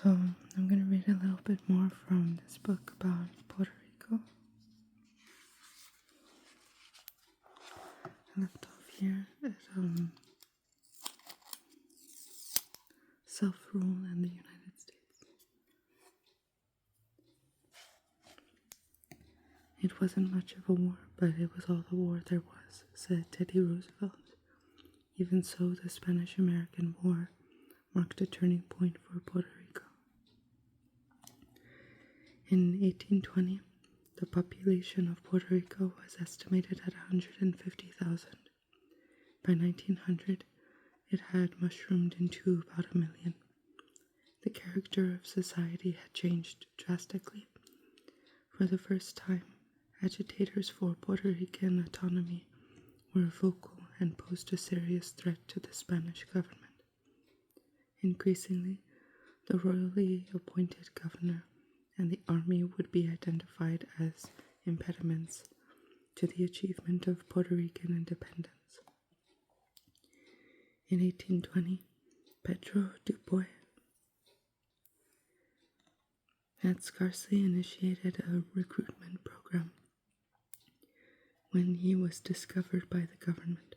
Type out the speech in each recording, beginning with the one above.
So I'm going to read a little bit more from this book about Puerto Rico. I left off here at self-rule in the United States. It wasn't much of a war, but it was all the war there was, said Teddy Roosevelt. Even so, the Spanish-American War marked a turning point for Puerto Rico. In 1820, the population of Puerto Rico was estimated at 150,000. By 1900, it had mushroomed into about 1 million. The character of society had changed drastically. For the first time, agitators for Puerto Rican autonomy were vocal and posed a serious threat to the Spanish government. Increasingly, the royally appointed governor and the army would be identified as impediments to the achievement of Puerto Rican independence. In 1820, Pedro Dubois had scarcely initiated a recruitment program when he was discovered by the government.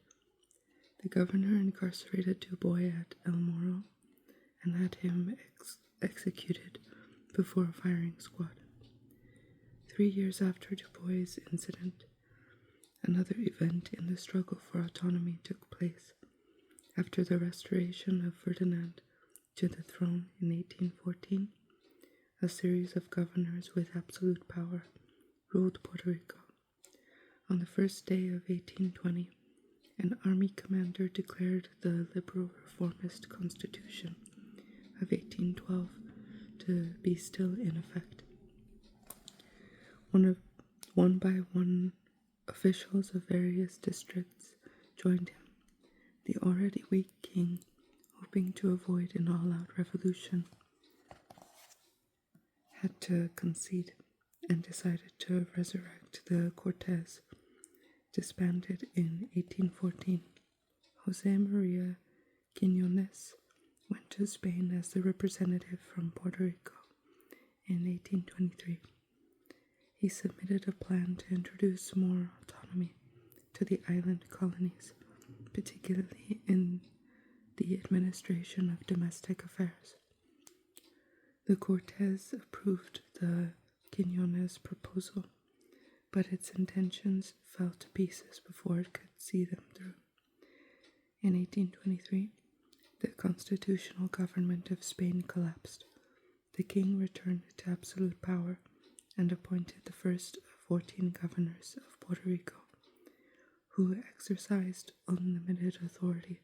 The governor incarcerated Dubois at El Morro and had him executed before a firing squad. 3 years after Dubois' incident, another event in the struggle for autonomy took place. After the restoration of Ferdinand to the throne in 1814, a series of governors with absolute power ruled Puerto Rico. On the first day of 1820, an army commander declared the liberal reformist constitution of 1812 to be still in effect. One by one, officials of various districts joined him. The already weak king, hoping to avoid an all-out revolution, had to concede and decided to resurrect the Cortes, disbanded in 1814. Jose Maria Quiñones went to Spain as the representative from Puerto Rico in 1823. He submitted a plan to introduce more autonomy to the island colonies, particularly in the administration of domestic affairs. The Cortes approved the Quiñones proposal, but its intentions fell to pieces before it could see them through. In 1823, the constitutional government of Spain collapsed. The king returned to absolute power and appointed the first of 14 governors of Puerto Rico, who exercised unlimited authority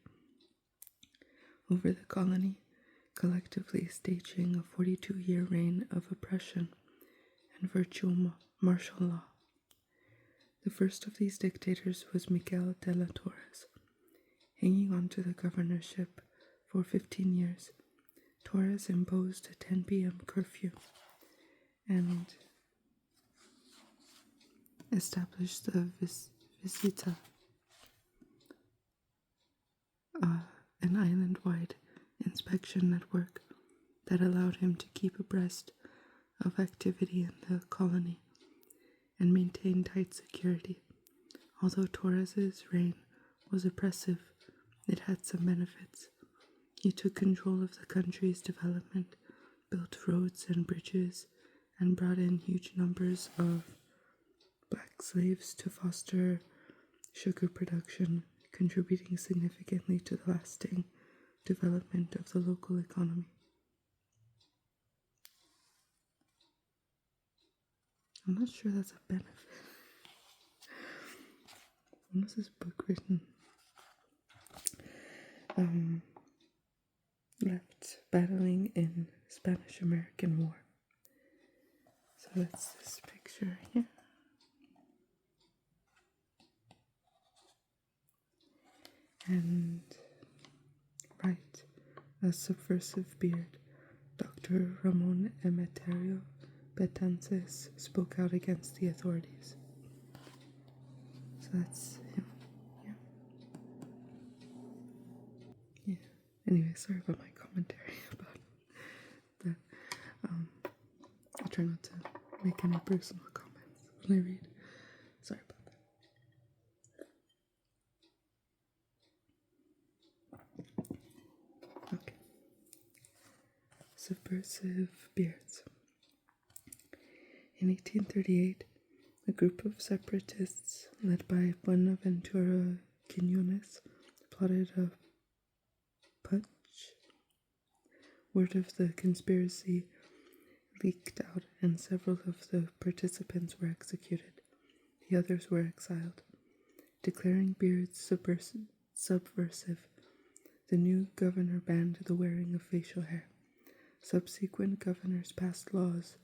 over the colony, collectively staging a 42-year reign of oppression and virtual martial law. The first of these dictators was Miguel de la Torres. Hanging on to the governorship for 15 years, Torres imposed a 10 p.m. curfew and established the Visita, an island-wide inspection network that allowed him to keep abreast of activity in the colony and maintain tight security. Although Torres's reign was oppressive, it had some benefits. He took control of the country's development, built roads and bridges, and brought in huge numbers of black slaves to foster sugar production, contributing significantly to the lasting development of the local economy. I'm not sure that's a benefit. When was this book written? Left battling in Spanish-American War. So that's this picture here. And right, a subversive beard, Dr. Ramon Emeterio Betances spoke out against the authorities. So that's him. Yeah. Anyway, sorry about my commentary about that. try not to make any personal comments when I read. Sorry about that. Okay. Subversive beards. In 1838, a group of separatists led by Buenaventura Quiñones plotted a putsch. Word of the conspiracy leaked out, and several of the participants were executed. The others were exiled. Declaring beards subversive, the new governor banned the wearing of facial hair. Subsequent governors passed laws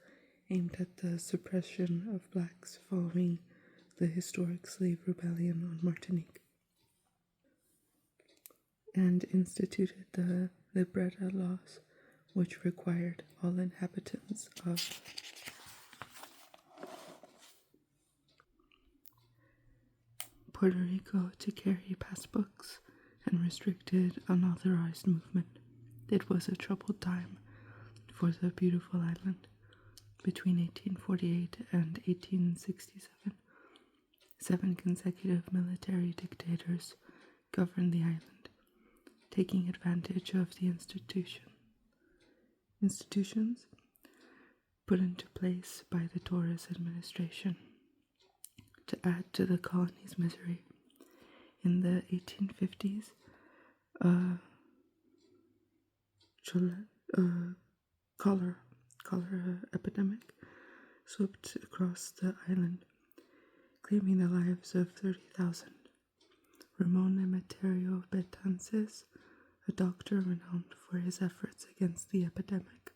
aimed at the suppression of blacks following the historic slave rebellion on Martinique, and instituted the Libreta laws, which required all inhabitants of Puerto Rico to carry passbooks and restricted unauthorized movement. It was a troubled time for the beautiful island. Between 1848 and 1867, 7 consecutive military dictators governed the island, taking advantage of the institutions put into place by the Torres administration to add to the colony's misery. In the 1850s, cholera epidemic swept across the island, claiming the lives of 30,000. Ramon Emeterio Betances, a doctor renowned for his efforts against the epidemic,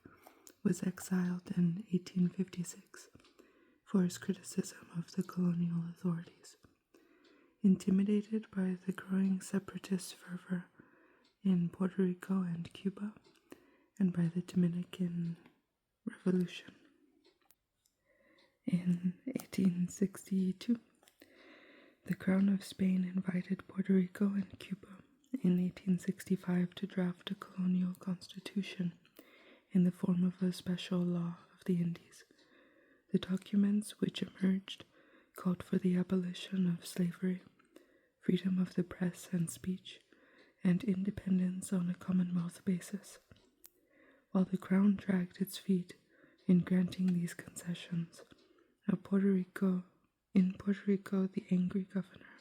was exiled in 1856 for his criticism of the colonial authorities. Intimidated by the growing separatist fervor in Puerto Rico and Cuba, and by the Dominican Revolution. In 1862, the Crown of Spain invited Puerto Rico and Cuba in 1865 to draft a colonial constitution in the form of a special law of the Indies. The documents which emerged called for the abolition of slavery, freedom of the press and speech, and independence on a Commonwealth basis. While the Crown dragged its feet in granting these concessions, in Puerto Rico, the angry governor,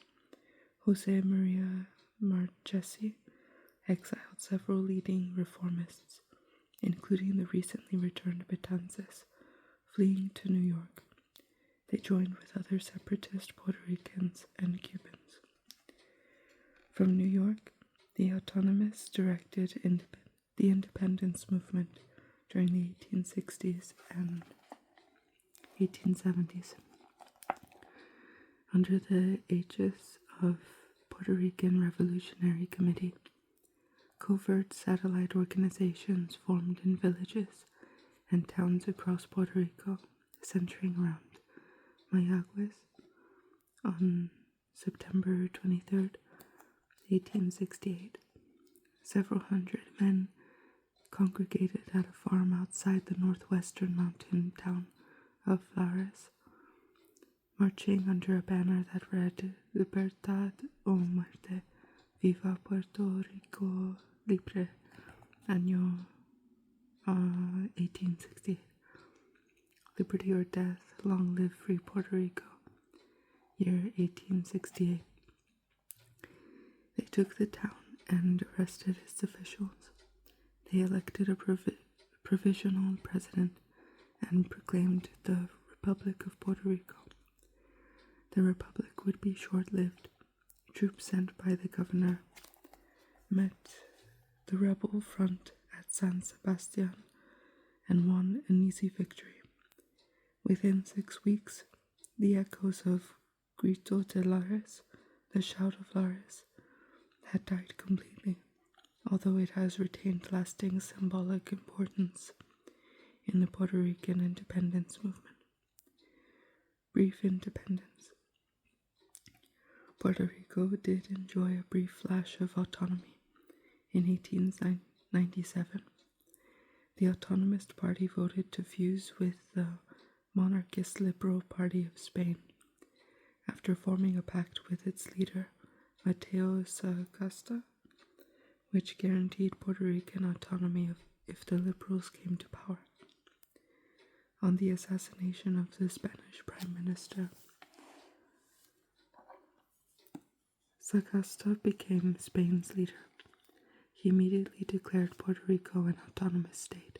Jose Maria Marchesi, exiled several leading reformists, including the recently returned Betances, fleeing to New York. They joined with other separatist Puerto Ricans and Cubans. From New York, the autonomists directed the independence movement during the 1860s and 1870s. Under the aegis of Puerto Rican Revolutionary Committee, covert satellite organizations formed in villages and towns across Puerto Rico, centering around Mayagüez. On September 23, 1868, several hundred men congregated at a farm outside the northwestern mountain town of Lares, marching under a banner that read Libertad o Muerte, Viva Puerto Rico Libre, año 1868. Liberty or death, long live free Puerto Rico, year 1868. They took the town and arrested its officials. They elected a provisional president and proclaimed the Republic of Puerto Rico. The Republic would be short-lived. Troops sent by the governor met the rebel front at San Sebastian and won an easy victory. Within 6 weeks, the echoes of Grito de Lares, the shout of Lares, had died completely, although it has retained lasting symbolic importance in the Puerto Rican independence movement. Brief independence. Puerto Rico did enjoy a brief flash of autonomy in 1897. The The Autonomist Party voted to fuse with the monarchist Liberal Party of Spain after forming a pact with its leader, Mateo Sagasta, which guaranteed Puerto Rican autonomy if the Liberals came to power. On the assassination of the Spanish Prime Minister, Sagasta became Spain's leader. He immediately declared Puerto Rico an autonomous state.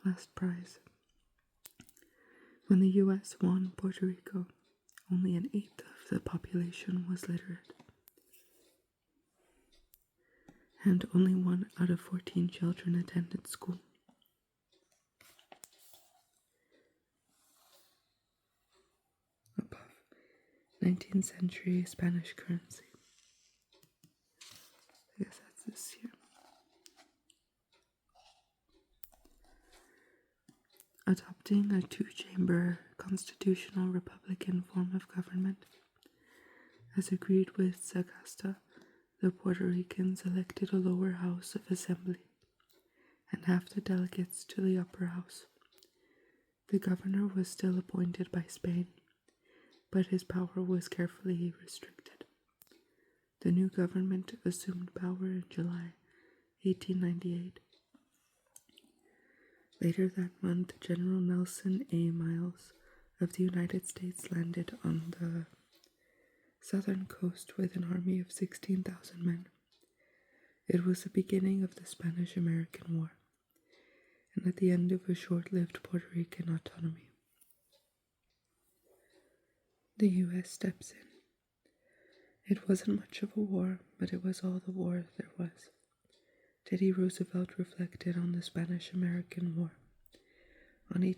Last prize. When the US won Puerto Rico, only an eighth of the population was literate, and only 1 out of 14 children attended school. Above, 19th century Spanish currency. I guess that's this here. Adopting a two-chamber constitutional republican form of government, as agreed with Sagasta, the Puerto Ricans elected a lower house of assembly and half the delegates to the upper house. The governor was still appointed by Spain, but his power was carefully restricted. The new government assumed power in July 1898. Later that month, General Nelson A. Miles of the United States landed on the southern coast with an army of 16,000 men. It was the beginning of the Spanish-American War, and at the end of a short-lived Puerto Rican autonomy. The U.S. steps in. It wasn't much of a war, but it was all the war there was. Teddy Roosevelt reflected on the Spanish-American War. On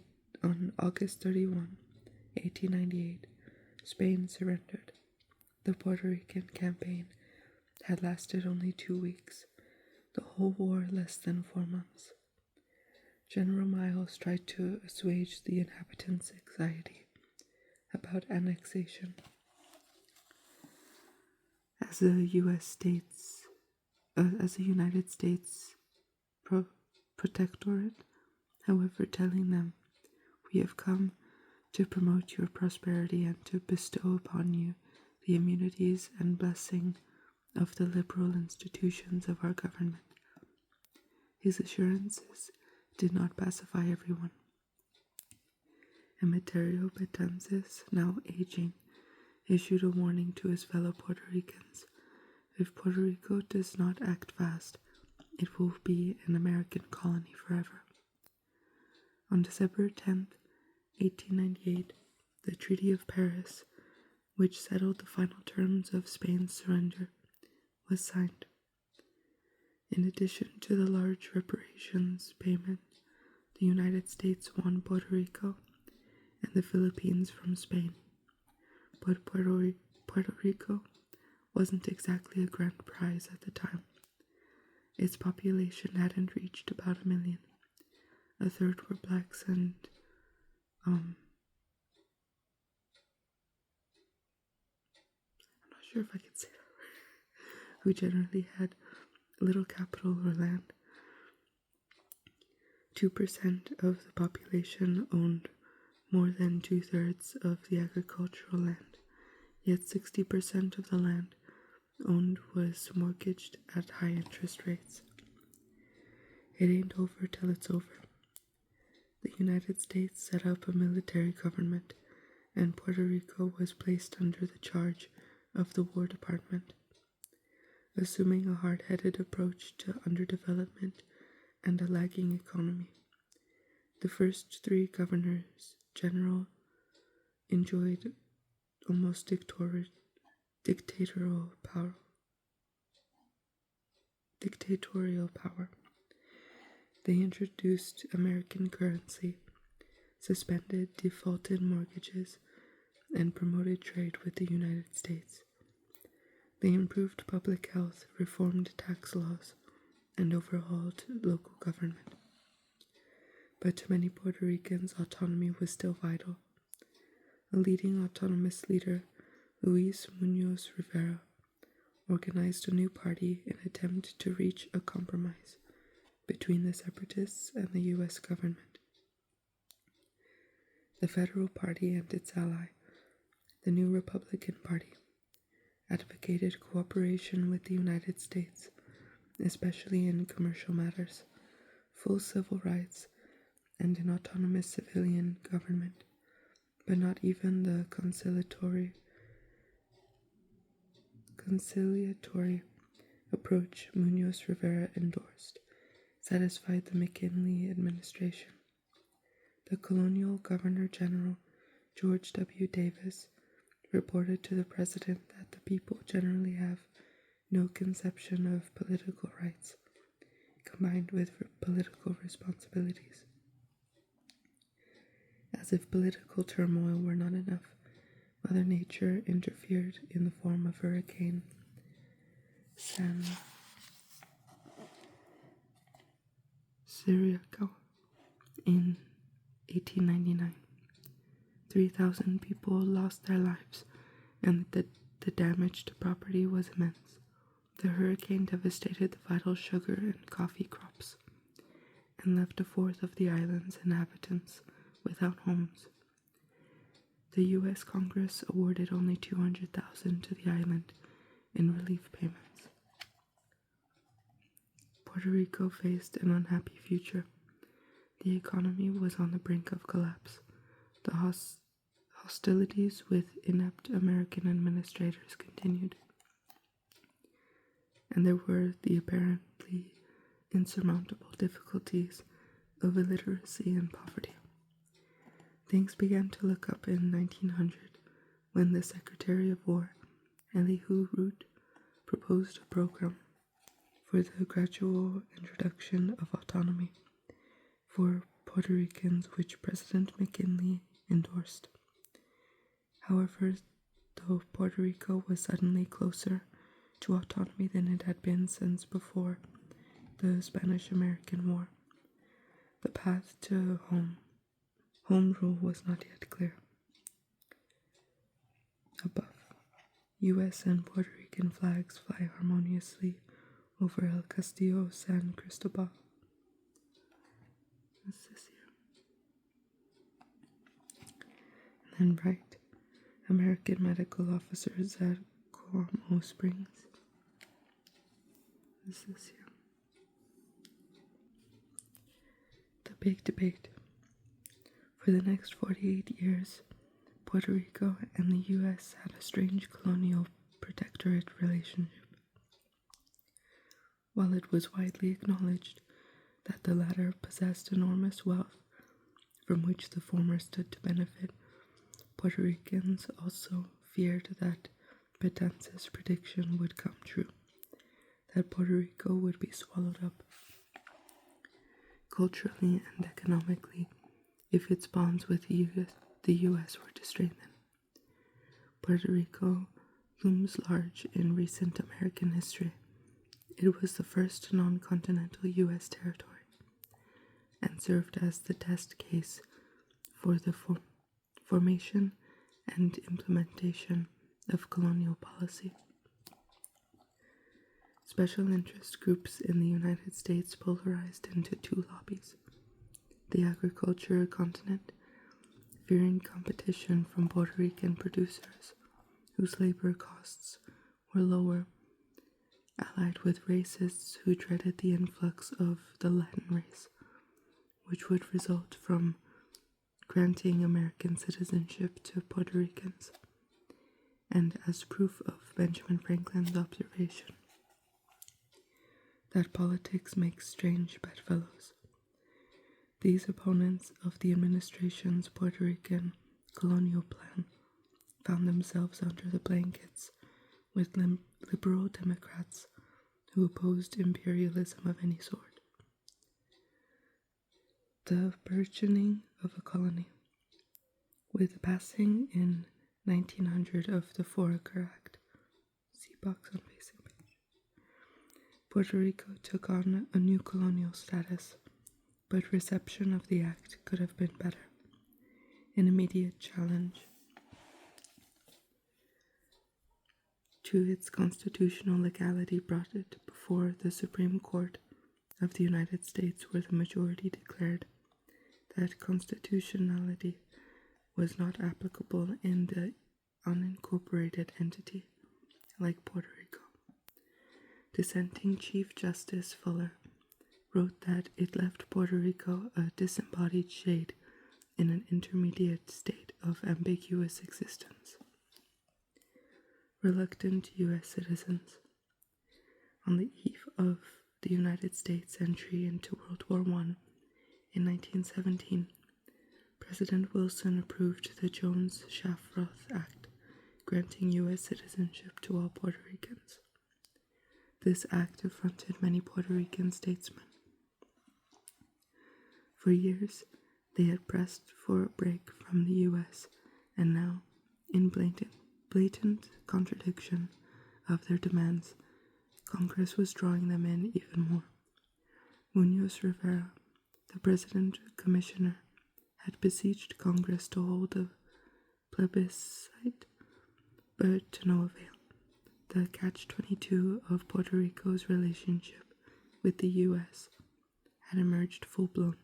August 31, 1898, Spain surrendered. The Puerto Rican campaign had lasted only 2 weeks, the whole war less than 4 months. General Miles tried to assuage the inhabitants' anxiety about annexation. As the United States protectorate, however, telling them, "We have come to promote your prosperity and to bestow upon you the immunities and blessing of the liberal institutions of our government." His assurances did not pacify everyone. Emeterio Betances, now aging, issued a warning to his fellow Puerto Ricans. If Puerto Rico does not act fast, it will be an American colony forever. On December 10th, 1898, the Treaty of Paris, which settled the final terms of Spain's surrender, was signed. In addition to the large reparations payment, the United States won Puerto Rico and the Philippines from Spain. But Puerto Rico wasn't exactly a grand prize at the time. Its population hadn't reached about 1 million. A third were blacks and I'm not sure if I can say that, who generally had little capital or land. 2% of the population owned more than 2/3 of the agricultural land, yet 60% of the land owned was mortgaged at high interest rates. It ain't over till it's over. The United States set up a military government, and Puerto Rico was placed under the charge of the War Department. Assuming a hard-headed approach to underdevelopment and a lagging economy, the first 3 governors general enjoyed almost dictatorial power. They introduced American currency, suspended defaulted mortgages, and promoted trade with the United States. They improved public health, reformed tax laws, and overhauled local government. But to many Puerto Ricans, autonomy was still vital. A leading autonomous leader, Luis Muñoz Rivera, organized a new party in an attempt to reach a compromise between the separatists and the U.S. government. The Federal Party and its ally, the New Republican Party, advocated cooperation with the United States, especially in commercial matters, full civil rights, and an autonomous civilian government, but not even the conciliatory approach Munoz Rivera endorsed satisfied the McKinley administration. The colonial Governor-General, George W. Davis, reported to the President that the people generally have no conception of political rights, combined with political responsibilities. As if political turmoil were not enough, Mother Nature interfered in the form of Hurricane San Ciriaco in 1899. 3,000 people lost their lives, and the damage to property was immense. The hurricane devastated the vital sugar and coffee crops, and left a fourth of the island's inhabitants without homes. The U.S. Congress awarded only $200,000 to the island in relief payments. Puerto Rico faced an unhappy future. The economy was on the brink of collapse. The hostilities with inept American administrators continued, and there were the apparently insurmountable difficulties of illiteracy and poverty. Things began to look up in 1900 when the Secretary of War, Elihu Root, proposed a program for the gradual introduction of autonomy for Puerto Ricans, which President McKinley endorsed. However, though Puerto Rico was suddenly closer to autonomy than it had been since before the Spanish-American War, the path to home rule was not yet clear. Above, U.S. and Puerto Rican flags fly harmoniously over El Castillo San Cristobal. What's this here? And then right, American medical officers at Como Springs. This is here. The big debate. For the next 48 years, Puerto Rico and the U.S. had a strange colonial protectorate relationship. While it was widely acknowledged that the latter possessed enormous wealth from which the former stood to benefit, Puerto Ricans also feared that Betances' prediction would come true, that Puerto Rico would be swallowed up culturally and economically if its bonds with the U.S. were to strengthen. Puerto Rico looms large in recent American history. It was the first non-continental U.S. territory and served as the test case for the formation and implementation of colonial policy. Special interest groups in the United States polarized into two lobbies. The agriculture continent, fearing competition from Puerto Rican producers whose labor costs were lower, allied with racists who dreaded the influx of the Latin race, which would result from granting American citizenship to Puerto Ricans, and as proof of Benjamin Franklin's observation that politics makes strange bedfellows. These opponents of the administration's Puerto Rican colonial plan found themselves under the blankets with liberal Democrats who opposed imperialism of any sort. The burgeoning of a colony. With the passing in 1900 of the Foraker Act, see box on facing page, Puerto Rico took on a new colonial status, but reception of the act could have been better. An immediate challenge to its constitutional legality, brought it before the Supreme Court of the United States, where the majority declared that constitutionality was not applicable in the unincorporated entity like Puerto Rico. Dissenting Chief Justice Fuller wrote that it left Puerto Rico a disembodied shade in an intermediate state of ambiguous existence. Reluctant U.S. citizens. On the eve of the United States' entry into World War I in 1917, President Wilson approved the Jones-Shafroth Act, granting U.S. citizenship to all Puerto Ricans. This act affronted many Puerto Rican statesmen. For years, they had pressed for a break from the U.S., and now, in blatant contradiction of their demands, Congress was drawing them in even more. Munoz Rivera, the president commissioner, had besieged Congress to hold a plebiscite, but to no avail. The catch-22 of Puerto Rico's relationship with the U.S. had emerged full-blown.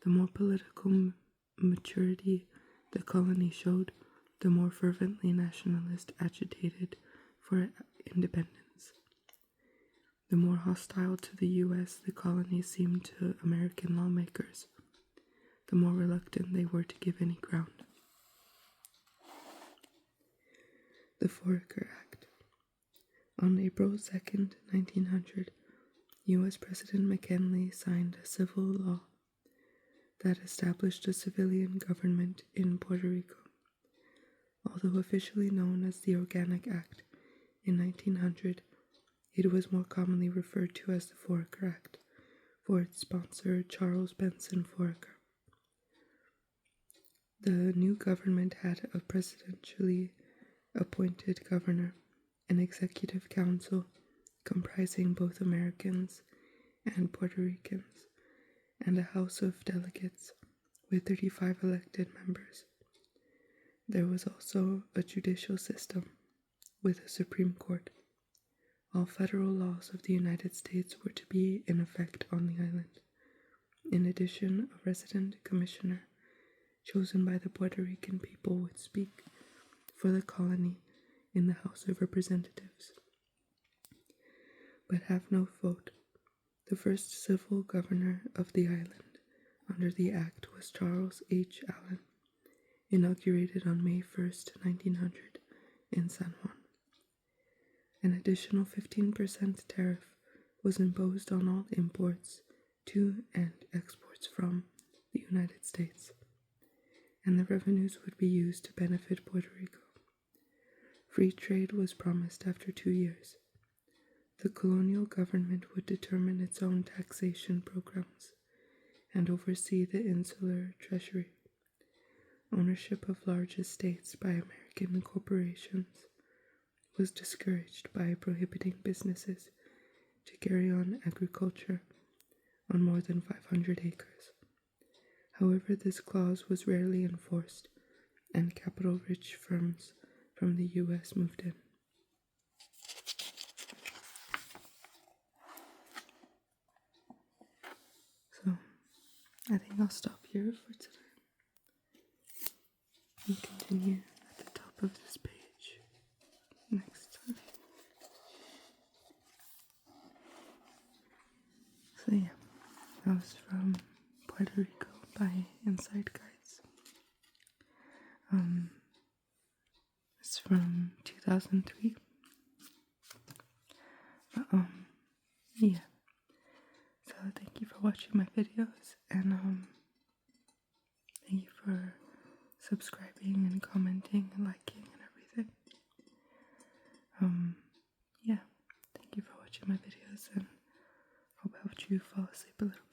The more political maturity the colony showed, the more fervently nationalists agitated for independence. The more hostile to the U.S. the colony seemed to American lawmakers, the more reluctant they were to give any ground. The Foraker Act. On April 2nd, 1900, U.S. President McKinley signed a civil law that established a civilian government in Puerto Rico. Although officially known as the Organic Act in 1900, it was more commonly referred to as the Foraker Act, for its sponsor, Charles Benson Foraker. The new government had a presidentially appointed governor, an executive council comprising both Americans and Puerto Ricans, and a House of Delegates with 35 elected members. There was also a judicial system with a Supreme Court. All federal laws of the United States were to be in effect on the island. In addition, a resident commissioner chosen by the Puerto Rican people would speak for the colony in the House of Representatives, but have no vote. The first civil governor of the island under the Act was Charles H. Allen, inaugurated on May 1st, 1900, in San Juan. An additional 15% tariff was imposed on all imports to and exports from the United States, and the revenues would be used to benefit Puerto Rico. Free trade was promised after 2 years. The colonial government would determine its own taxation programs and oversee the insular treasury. Ownership of large estates by American corporations was discouraged by prohibiting businesses to carry on agriculture on more than 500 acres. However, this clause was rarely enforced, and capital-rich firms from the U.S. moved in. So, I think I'll stop here for today and continue at the top of this page next time. So yeah, that was from Puerto Rico by Inside Guides. It's from 2003. Yeah. So thank you for watching my videos, and thank you for subscribing and commenting and liking and everything. Yeah. Thank you for watching my videos, and hope I helped you fall asleep a little